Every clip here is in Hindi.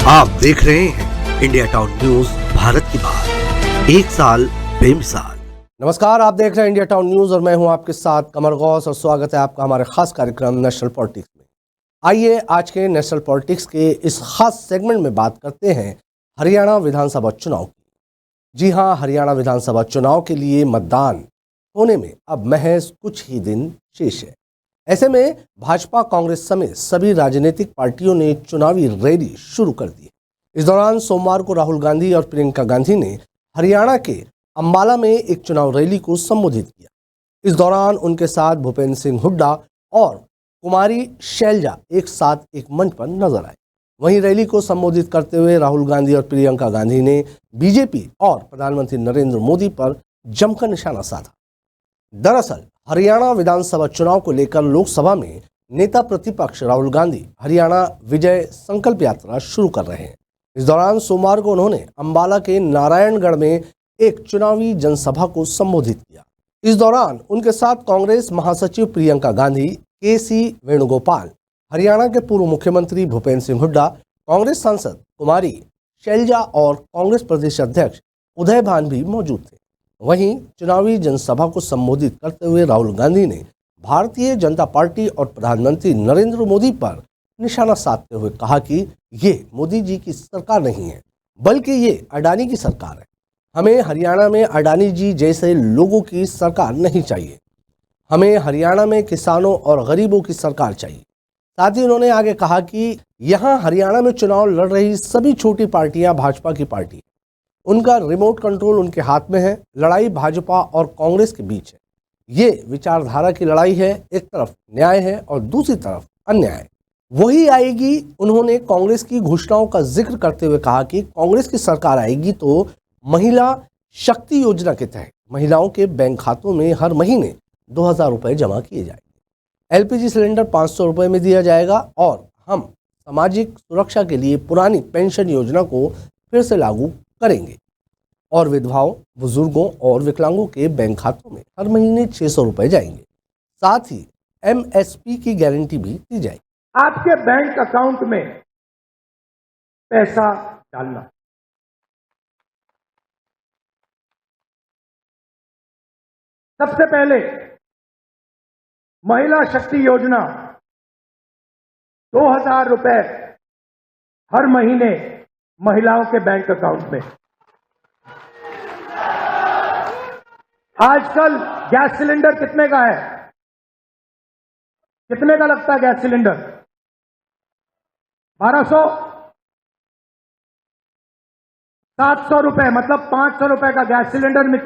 आप देख रहे हैं इंडिया टाउन न्यूज, भारत की बात, एक साल बेमिसाल। नमस्कार, आप देख रहे हैं इंडिया टाउन न्यूज और मैं हूं आपके साथ कमर गौस और स्वागत है आपका हमारे खास कार्यक्रम नेशनल पॉलिटिक्स में। आइए आज के नेशनल पॉलिटिक्स के इस खास सेगमेंट में बात करते हैं हरियाणा विधानसभा चुनाव की। जी हां, हरियाणा विधानसभा चुनाव के लिए मतदान होने में अब महज कुछ ही दिन शेष है। ऐसे में भाजपा, कांग्रेस समेत सभी राजनीतिक पार्टियों ने चुनावी रैली शुरू कर दी है। इस दौरान सोमवार को राहुल गांधी और प्रियंका गांधी ने हरियाणा के अंबाला में एक चुनाव रैली को संबोधित किया। इस दौरान उनके साथ भूपेंद्र सिंह हुड्डा और कुमारी शैलजा एक साथ एक मंच पर नजर आए। वहीं रैली को संबोधित करते हुए राहुल गांधी और प्रियंका गांधी ने बीजेपी और प्रधानमंत्री नरेंद्र मोदी पर जमकर निशाना साधा। दरअसल हरियाणा विधानसभा चुनाव को लेकर लोकसभा में नेता प्रतिपक्ष राहुल गांधी हरियाणा विजय संकल्प यात्रा शुरू कर रहे हैं। इस दौरान सोमवार को उन्होंने अंबाला के नारायणगढ़ में एक चुनावी जनसभा को संबोधित किया। इस दौरान उनके साथ कांग्रेस महासचिव प्रियंका गांधी, के.सी. वेणुगोपाल, हरियाणा के पूर्व मुख्यमंत्री भूपेंद्र सिंह हुड्डा, कांग्रेस सांसद कुमारी शैलजा और कांग्रेस प्रदेश अध्यक्ष उदय भान भी मौजूद थे। वहीं चुनावी जनसभा को संबोधित करते हुए राहुल गांधी ने भारतीय जनता पार्टी और प्रधानमंत्री नरेंद्र मोदी पर निशाना साधते हुए कहा कि ये मोदी जी की सरकार नहीं है, बल्कि ये अडानी की सरकार है। हमें हरियाणा में अडानी जी जैसे लोगों की सरकार नहीं चाहिए। हमें हरियाणा में किसानों और गरीबों की सरकार चाहिए। साथ ही उन्होंने आगे कहा कि यहाँ हरियाणा में चुनाव लड़ रही सभी छोटी पार्टियां भाजपा की पार्टी है। उनका रिमोट कंट्रोल उनके हाथ में है। लड़ाई भाजपा और कांग्रेस के बीच है। ये विचारधारा की लड़ाई है। एक तरफ न्याय है और दूसरी तरफ अन्याय वही आएगी। उन्होंने कांग्रेस की घोषणाओं का जिक्र करते हुए कहा कि कांग्रेस की सरकार आएगी तो महिला शक्ति योजना के तहत महिलाओं के बैंक खातों में हर महीने 2000 रुपए जमा किए जाएंगे। एलपीजी सिलेंडर 500 रुपए में दिया जाएगा और हम सामाजिक सुरक्षा के लिए पुरानी पेंशन योजना को फिर से लागू करेंगे और विधवाओं, बुजुर्गों और विकलांगों के बैंक खातों में हर महीने 600 रुपए जाएंगे। साथ ही एमएसपी की गारंटी भी दी जाएगी। आपके बैंक अकाउंट में पैसा डालना, सबसे पहले महिला शक्ति योजना 2000 रुपए हर महीने महिलाओं के बैंक अकाउंट में। आजकल गैस सिलेंडर कितने का है? कितने का लगता है गैस सिलेंडर? 1200, 700 रुपए, मतलब 500 रुपए का गैस सिलेंडर में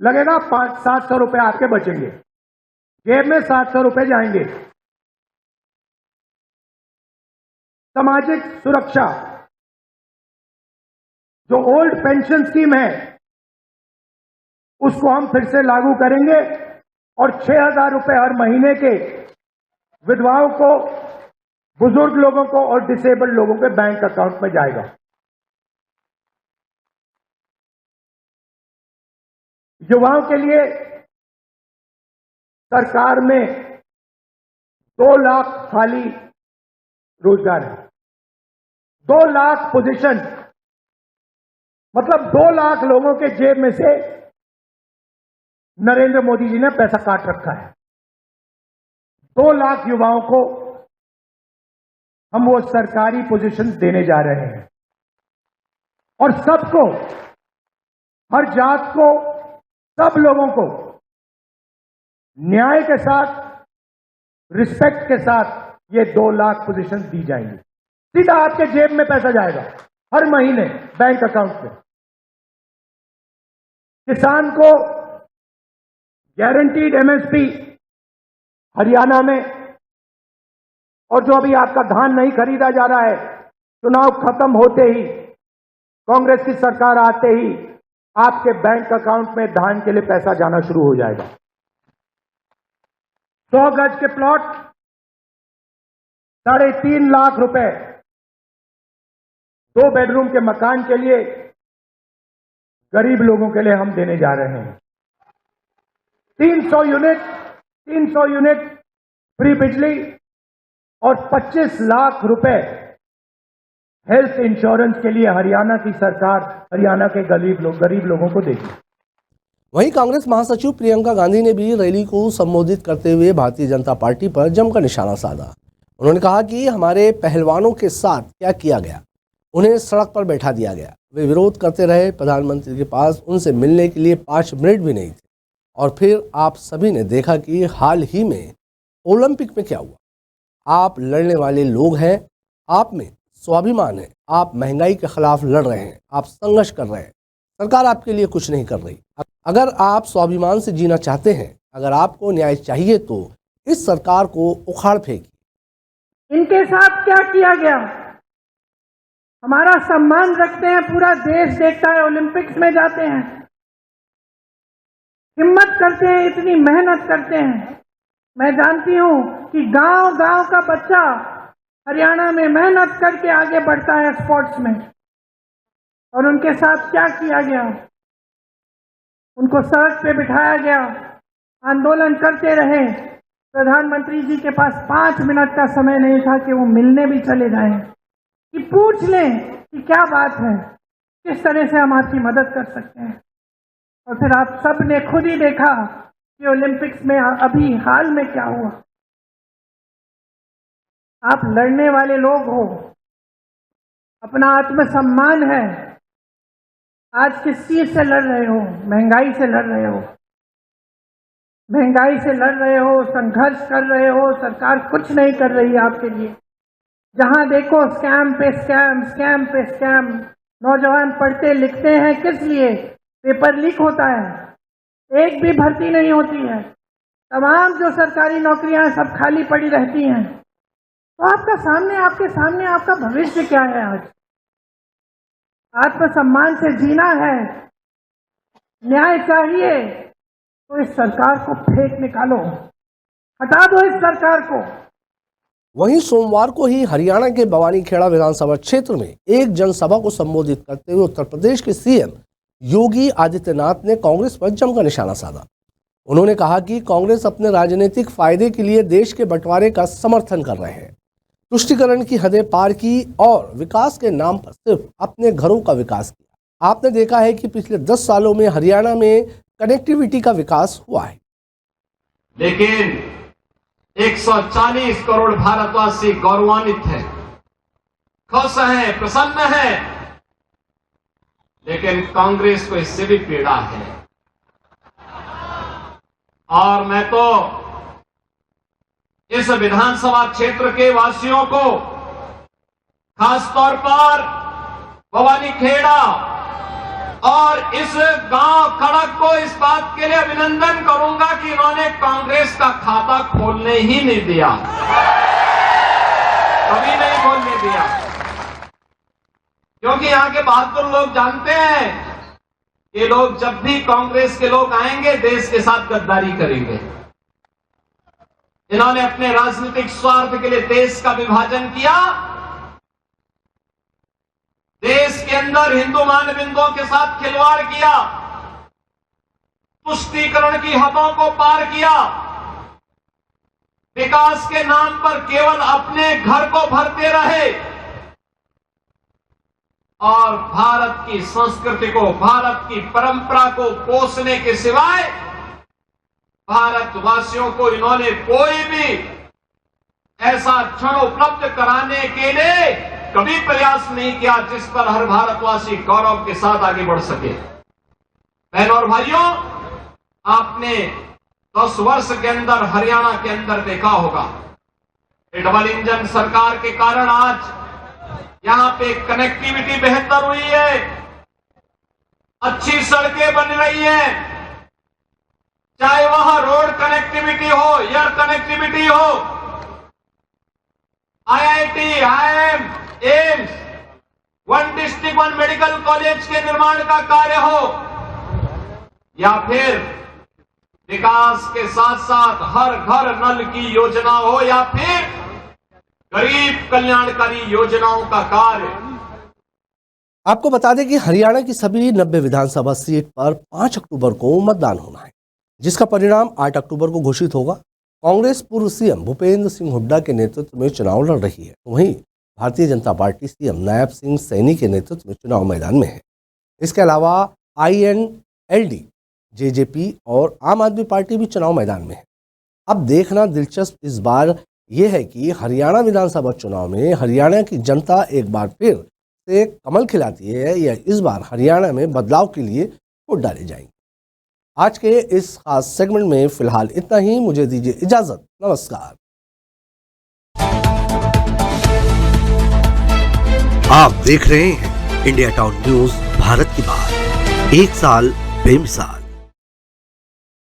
लगेगा। 700 रुपए आपके बचेंगे, जेब में 700 रुपए जाएंगे। सामाजिक सुरक्षा, जो ओल्ड पेंशन स्कीम है, उसको हम फिर से लागू करेंगे और 6000 रुपए हर महीने के विधवाओं को, बुजुर्ग लोगों को और डिसेबल्ड लोगों के बैंक अकाउंट में जाएगा। युवाओं के लिए सरकार में 2 लाख खाली रोजगार है। 2 लाख पोजीशन, मतलब 2 लाख लोगों के जेब में से नरेंद्र मोदी जी ने पैसा काट रखा है। 2 लाख युवाओं को हम वो सरकारी पोजीशन देने जा रहे हैं और सबको, हर जात को, सब लोगों को न्याय के साथ, रिस्पेक्ट के साथ ये 2 लाख पोजीशन दी जाएंगी। सीधा आपके जेब में पैसा जाएगा हर महीने बैंक अकाउंट में। किसान को गारंटीड एमएसपी हरियाणा में, और जो अभी आपका धान नहीं खरीदा जा रहा है, चुनाव खत्म होते ही, कांग्रेस की सरकार आते ही आपके बैंक अकाउंट में धान के लिए पैसा जाना शुरू हो जाएगा। 100 गज के प्लॉट 3.5 लाख रुपए, 2 बेडरूम के मकान के लिए गरीब लोगों के लिए हम देने जा रहे हैं। 300 यूनिट फ्री बिजली और 25 लाख रुपए हेल्थ इंश्योरेंस के लिए हरियाणा की सरकार हरियाणा के गरीब लोगों को देगी। वहीं कांग्रेस महासचिव प्रियंका गांधी ने भी रैली को संबोधित करते हुए भारतीय जनता पार्टी पर जमकर निशाना साधा। उन्होंने कहा कि हमारे पहलवानों के साथ क्या किया गया, उन्हें सड़क पर बैठा दिया गया, वे विरोध करते रहे, प्रधानमंत्री के पास उनसे मिलने के लिए 5 मिनट भी नहीं थे। और फिर आप सभी ने देखा कि हाल ही में ओलंपिक में क्या हुआ। आप लड़ने वाले लोग हैं, आप में स्वाभिमान है, आप महंगाई के खिलाफ लड़ रहे हैं, आप संघर्ष कर रहे हैं, सरकार आपके लिए कुछ नहीं कर रही। अगर आप स्वाभिमान से जीना चाहते हैं, अगर आपको न्याय चाहिए तो इस सरकार को उखाड़ फेंकिए। इनके साथ क्या किया गया? हमारा सम्मान रखते हैं, पूरा देश देखता है, ओलंपिक्स में जाते हैं, हिम्मत करते हैं, इतनी मेहनत करते हैं। मैं जानती हूं कि गांव-गांव का बच्चा हरियाणा में मेहनत करके आगे बढ़ता है स्पोर्ट्स में। और उनके साथ क्या किया गया? उनको सड़क पे बिठाया गया, आंदोलन करते रहे। प्रधानमंत्री जी के पास 5 मिनट का समय नहीं था कि वो मिलने भी चले जाएं, कि पूछ लें कि क्या बात है, किस तरह से हम आपकी मदद कर सकते हैं। और फिर आप सब ने खुद ही देखा कि ओलंपिक्स में अभी हाल में क्या हुआ। आप लड़ने वाले लोग हो, अपना आत्मसम्मान है। आज किस चीज से लड़ रहे हो? महंगाई से लड़ रहे हो, महंगाई से लड़ रहे हो, संघर्ष कर रहे हो। सरकार कुछ नहीं कर रही है आपके लिए। जहां देखो स्कैम पे स्कैम, स्कैम पे स्कैम। नौजवान पढ़ते लिखते हैं किस लिए? पेपर लीक होता है, एक भी भर्ती नहीं होती है, तमाम जो सरकारी नौकरियां सब खाली पड़ी रहती हैं। तो आपके सामने आपका भविष्य क्या है? आज आत्मसम्मान से जीना है, न्याय चाहिए, तो इस सरकार को फेंक निकालो, हटा दो इस सरकार को। वहीं सोमवार को ही हरियाणा के बवानीखेड़ा विधानसभा क्षेत्र में एक जनसभा को संबोधित करते हुए उत्तर प्रदेश के सीएम योगी आदित्यनाथ ने कांग्रेस पर जमकर निशाना साधा। उन्होंने कहा कि कांग्रेस अपने राजनीतिक फायदे के लिए देश के बंटवारे का समर्थन कर रहे हैं, तुष्टीकरण की हदें पार की और विकास के नाम पर सिर्फ अपने घरों का विकास किया। आपने देखा है कि पिछले 10 सालों में हरियाणा में कनेक्टिविटी का विकास हुआ है, लेकिन 140 करोड़ भारतवासी गौरवान्वित हैं, खुश हैं, प्रसन्न हैं। लेकिन कांग्रेस को इससे भी पीड़ा है। और मैं तो इस विधानसभा क्षेत्र के वासियों को, खासतौर पर बवानीखेड़ा और इस गांव खड़क को इस बात के लिए अभिनंदन करूंगा कि इन्होंने कांग्रेस का खाता खोलने ही नहीं दिया, कभी नहीं खोलने दिया। क्योंकि यहां के बहादुर लोग जानते हैं कि लोग जब भी कांग्रेस के लोग आएंगे देश के साथ गद्दारी करेंगे। इन्होंने अपने राजनीतिक स्वार्थ के लिए देश का विभाजन किया, देश के अंदर हिंदू मानबिंदुओं के साथ खिलवाड़ किया, तुष्टीकरण की हदों को पार किया, विकास के नाम पर केवल अपने घर को भरते रहे और भारत की संस्कृति को, भारत की परंपरा को पोषने के सिवाय भारतवासियों को इन्होंने कोई भी ऐसा क्षण उपलब्ध कराने के लिए कभी प्रयास नहीं किया जिस पर हर भारतवासी गौरव के साथ आगे बढ़ सके। बहनों और भाइयों, आपने 10 वर्ष के अंदर हरियाणा के अंदर देखा होगा डबल इंजन सरकार के कारण आज यहां पे कनेक्टिविटी बेहतर हुई है, अच्छी सड़कें बन रही हैं, चाहे वहां रोड कनेक्टिविटी हो, एयर कनेक्टिविटी हो, IIT, IIM, AIIMS, 1 district 1 medical college के निर्माण का कार्य हो, या फिर विकास के साथ साथ हर घर नल की योजना हो, या फिर गरीब कल्याणकारी योजनाओं का कार्य। आपको बता दें कि हरियाणा की सभी 90 विधानसभा सीट पर 5 अक्टूबर को मतदान होना है, जिसका परिणाम 8 अक्टूबर को घोषित होगा। कांग्रेस पूर्व सीएम भूपेंद्र सिंह हुड्डा के नेतृत्व में चुनाव लड़ रही है, वहीं भारतीय जनता पार्टी सीएम नायब सिंह सैनी के नेतृत्व में चुनाव मैदान में है। इसके अलावा INLD, JJP और आम आदमी पार्टी भी चुनाव मैदान में है। अब देखना दिलचस्प इस बार यह है कि हरियाणा विधानसभा चुनाव में हरियाणा की जनता एक बार फिर से कमल खिलाती है या इस बार हरियाणा में बदलाव के लिए वोट डाले जाएंगे। आज के इस खास सेगमेंट में फिलहाल इतना ही। मुझे दीजिए इजाजत। नमस्कार। आप देख रहे हैं इंडिया टाउन न्यूज भारत की बात, एक साल बेमिसाल।